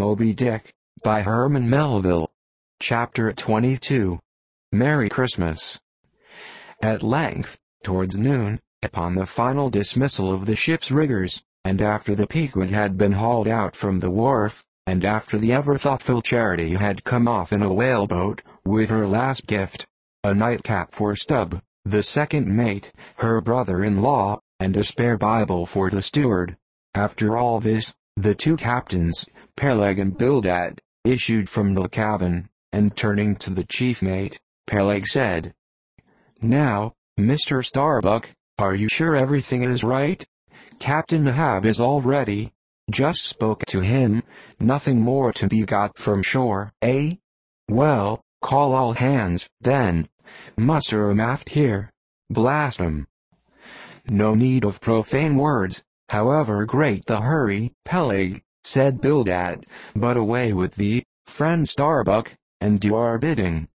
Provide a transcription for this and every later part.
Moby-Dick, by Herman Melville. Chapter 22. Merry Christmas. At length, towards noon, upon the final dismissal of the ship's riggers, and after the Pequod had been hauled out from the wharf, and after the ever-thoughtful Charity had come off in a whaleboat, with her last gift, a nightcap for Stubb, the second mate, her brother-in-law, and a spare Bible for the steward. After all this, the two captains, Peleg and Bildad, issued from the cabin, and turning to the chief mate, Peleg said, "Now, Mr. Starbuck, are you sure everything is right? Captain Ahab is all ready. Just spoke to him, nothing more to be got from shore, eh? Well, call all hands, then. Muster 'em aft here. Blast 'em." "No need of profane words, however great the hurry, Peleg," said Bildad, "but away with thee, friend Starbuck, and do our bidding."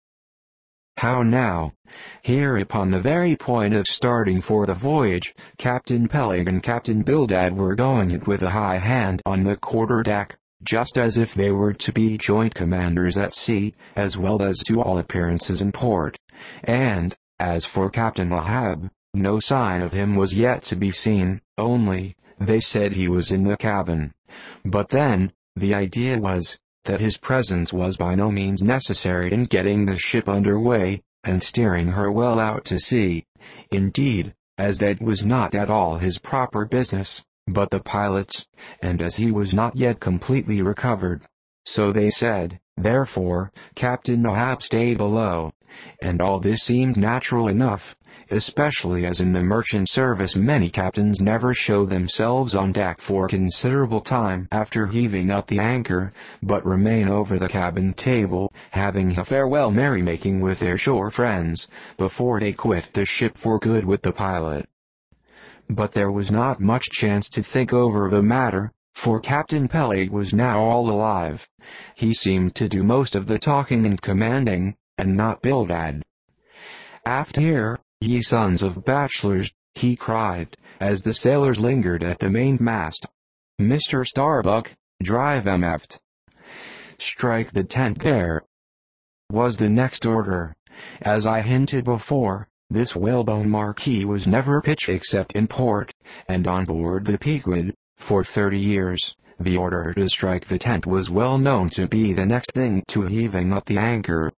How now? Here upon the very point of starting for the voyage, Captain Peleg and Captain Bildad were going it with a high hand on the quarter-deck, just as if they were to be joint commanders at sea, as well as to all appearances in port. And, as for Captain Ahab, no sign of him was yet to be seen, only, they said he was in the cabin. But then, the idea was, that his presence was by no means necessary in getting the ship under way, and steering her well out to sea. Indeed, as that was not at all his proper business, but the pilot's, and as he was not yet completely recovered. So they said, therefore, Captain Ahab stayed below. And all this seemed natural enough, especially as in the merchant service many captains never show themselves on deck for a considerable time after heaving up the anchor, but remain over the cabin table, having a farewell merrymaking with their shore friends, before they quit the ship for good with the pilot. But there was not much chance to think over the matter, for Captain Peleg was now all alive. He seemed to do most of the talking and commanding, and not Bildad. "Aft here, ye sons of bachelors," he cried, as the sailors lingered at the mainmast. "Mr. Starbuck, drive 'em aft." "Strike the tent there," was the next order. As I hinted before, this whalebone marquee was never pitched except in port, and on board the Pequod, for 30 years, the order to strike the tent was well known to be the next thing to heaving up the anchor.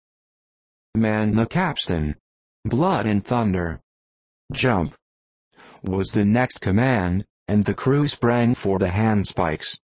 "Man the capstan! Blood and thunder! Jump!" was the next command, and the crew sprang for the handspikes.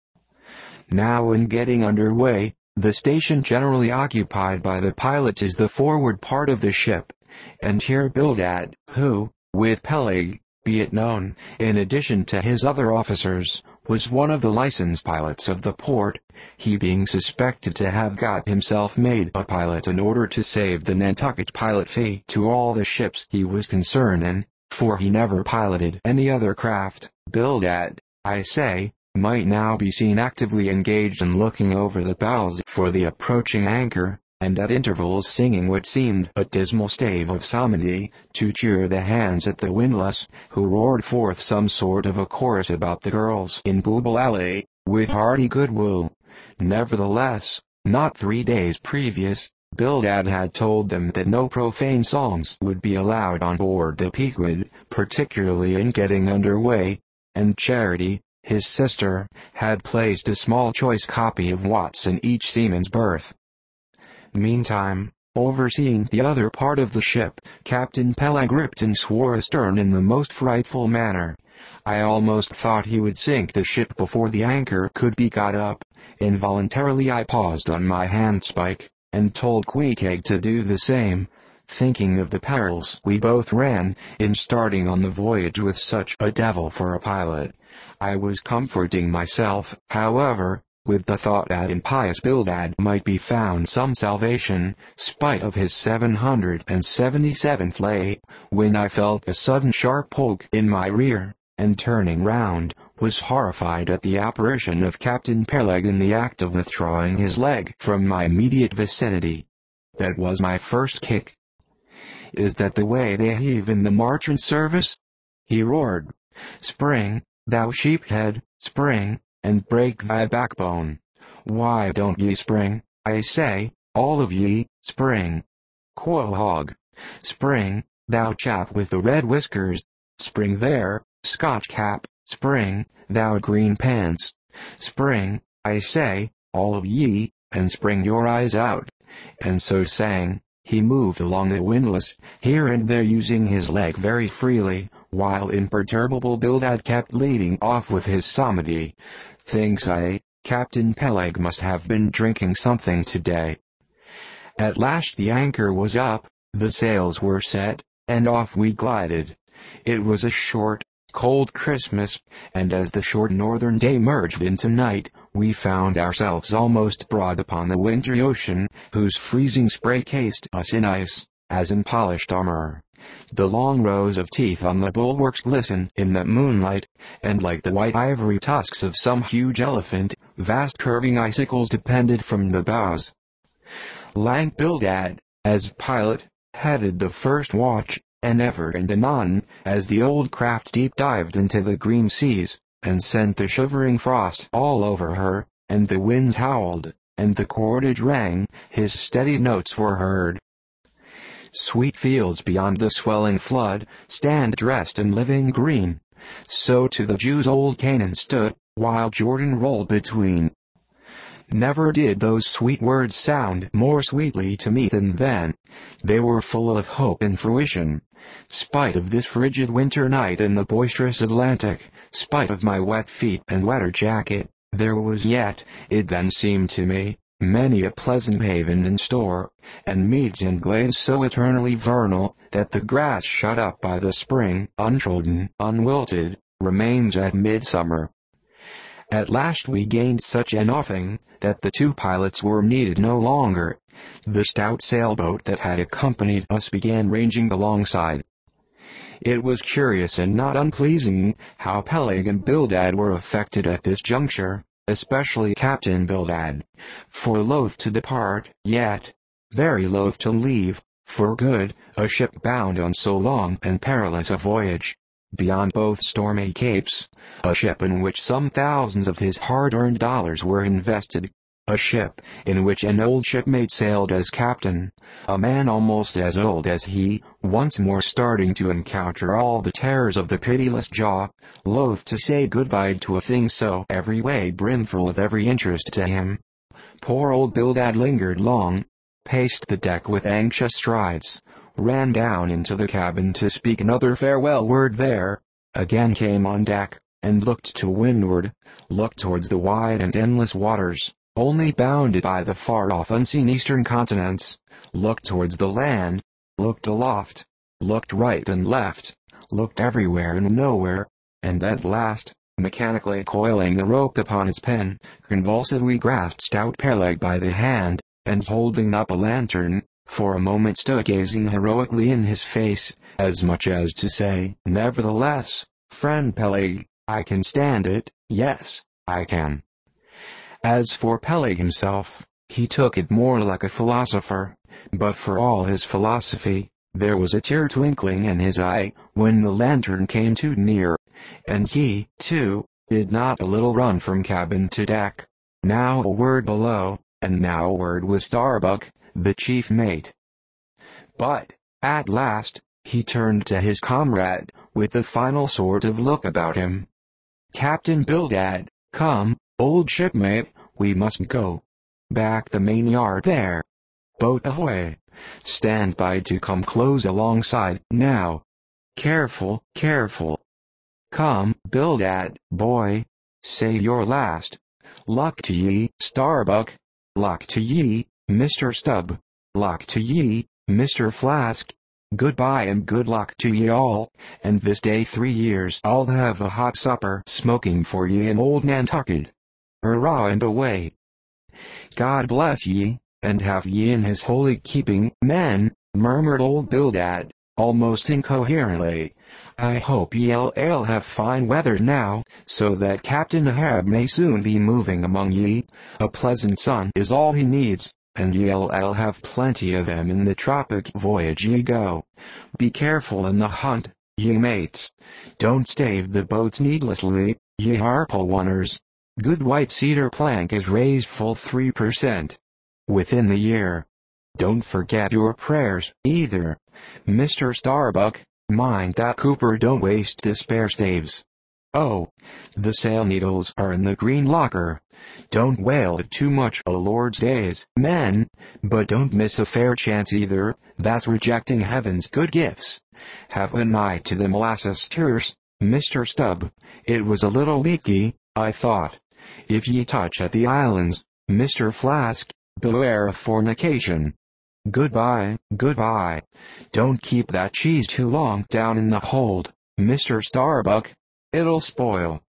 Now in getting under way, the station generally occupied by the pilot is the forward part of the ship, and here Bildad, who, with Peleg, be it known, in addition to his other officers, was one of the licensed pilots of the port, he being suspected to have got himself made a pilot in order to save the Nantucket pilot fee to all the ships he was concerned in, for he never piloted any other craft. Bildad, I say, might now be seen actively engaged in looking over the bows for the approaching anchor, and at intervals singing what seemed a dismal stave of psalmody, to cheer the hands at the windlass, who roared forth some sort of a chorus about the girls in Booble Alley, with hearty goodwill. Nevertheless, not 3 days previous, Bildad had told them that no profane songs would be allowed on board the Pequod, particularly in getting under way, and Charity, his sister, had placed a small choice copy of Watts in each seaman's berth. Meantime, overseeing the other part of the ship, Captain Peleg ripped and swore astern in the most frightful manner. I almost thought he would sink the ship before the anchor could be got up. Involuntarily I paused on my handspike, and told Pequod to do the same, thinking of the perils we both ran in starting on the voyage with such a devil for a pilot. I was comforting myself, however, with the thought that in pious Bildad might be found some salvation, spite of his 777th lay, when I felt a sudden sharp poke in my rear, and turning round, was horrified at the apparition of Captain Peleg in the act of withdrawing his leg from my immediate vicinity. That was my first kick. "Is that the way they heave in the merchant service?" he roared. "Spring, thou sheephead, spring, and break thy backbone. Why don't ye spring, I say, all of ye, spring. Quahog. Spring, thou chap with the red whiskers. Spring there, Scotch cap. Spring, thou green pants. Spring, I say, all of ye, and spring your eyes out. And so saying, he moved along the windlass, here and there using his leg very freely, while imperturbable Bildad kept leading off with his psalmody. Thinks I, Captain Peleg must have been drinking something today. At last the anchor was up, the sails were set, and off we glided. It was a short, cold Christmas, and as the short northern day merged into night, we found ourselves almost broad upon the wintry ocean, whose freezing spray cased us in ice, as in polished armor. The long rows of teeth on the bulwarks glistened in the moonlight, and like the white ivory tusks of some huge elephant, vast curving icicles depended from the bows. Lank Bildad, as pilot, headed the first watch, and ever and anon, as the old craft deep-dived into the green seas, and sent the shivering frost all over her, and the winds howled, and the cordage rang, his steady notes were heard. Sweet fields beyond the swelling flood stand dressed in living green. So to the Jews old Canaan stood, while Jordan rolled between. Never did those sweet words sound more sweetly to me than then. They were full of hope and fruition. Spite of this frigid winter night in the boisterous Atlantic, spite of my wet feet and wetter jacket, there was yet, it then seemed to me, many a pleasant haven in store, and meads and glades so eternally vernal, that the grass shut up by the spring, untrodden, unwilted, remains at midsummer. At last we gained such an offing, that the two pilots were needed no longer. The stout sailboat that had accompanied us began ranging alongside. It was curious and not unpleasing, how Peleg and Bildad were affected at this juncture, especially Captain Bildad, for loath to depart, yet very loath to leave, for good, a ship bound on so long and perilous a voyage, beyond both stormy capes, a ship in which some thousands of his hard-earned dollars were invested, a ship in which an old shipmate sailed as captain, a man almost as old as he, once more starting to encounter all the terrors of the pitiless jaw, loath to say goodbye to a thing so every way brimful of every interest to him. Poor old Bildad lingered long, paced the deck with anxious strides, ran down into the cabin to speak another farewell word there, again came on deck, and looked to windward, looked towards the wide and endless waters, only bounded by the far-off unseen eastern continents, looked towards the land, looked aloft, looked right and left, looked everywhere and nowhere, and at last, mechanically coiling the rope upon his pen, convulsively grasped stout Peleg by the hand, and holding up a lantern, for a moment stood gazing heroically in his face, as much as to say, "Nevertheless, friend Peleg, I can stand it, yes, I can." As for Peleg himself, he took it more like a philosopher, but for all his philosophy, there was a tear twinkling in his eye when the lantern came too near, and he, too, did not a little run from cabin to deck, now a word below, and now a word with Starbuck, the chief mate. But, at last, he turned to his comrade, with a final sort of look about him. "Captain Bildad, come, old shipmate, we must go. Back the main yard there. Boat ahoy. Stand by to come close alongside, now. Careful, careful. Come, Bildad, boy. Say your last. Luck to ye, Starbuck. Luck to ye, Mr. Stubb. Luck to ye, Mr. Flask. Goodbye and good luck to ye all, and this day 3 years I'll have a hot supper smoking for ye in old Nantucket. Hurrah and away. God bless ye, and have ye in his holy keeping, men," murmured old Bildad, almost incoherently. "I hope ye'll have fine weather now, so that Captain Ahab may soon be moving among ye. A pleasant sun is all he needs, and ye'll have plenty of them in the tropic voyage ye go. Be careful in the hunt, ye mates. Don't stave the boats needlessly, ye harpo-oneers. Good white cedar plank is raised full 3%. Within the year. Don't forget your prayers, either. Mr. Starbuck, mind that Cooper don't waste despair staves. Oh, the sail needles are in the green locker. Don't wail it too much o' Lord's days, men, but don't miss a fair chance either, that's rejecting heaven's good gifts. Have an eye to the molasses tears, Mr. Stubb, it was a little leaky, I thought. If ye touch at the islands, Mr. Flask, beware of fornication. Goodbye, goodbye. Don't keep that cheese too long down in the hold, Mr. Starbuck. It'll spoil.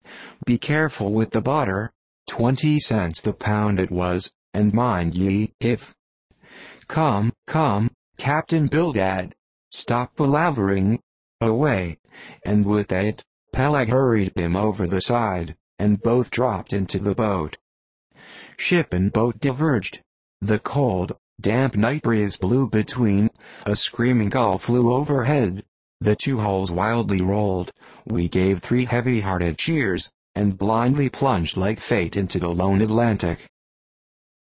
Be careful with the butter. 20 cents the pound it was, and mind ye, if... Come, Captain Bildad. Stop palavering. Away. And with that, Peleg hurried him over the side, and both dropped into the boat. Ship and boat diverged. The cold, damp night breeze blew between. A screaming gull flew overhead. The two hulls wildly rolled. We gave 3 heavy-hearted cheers, and blindly plunged like fate into the lone Atlantic.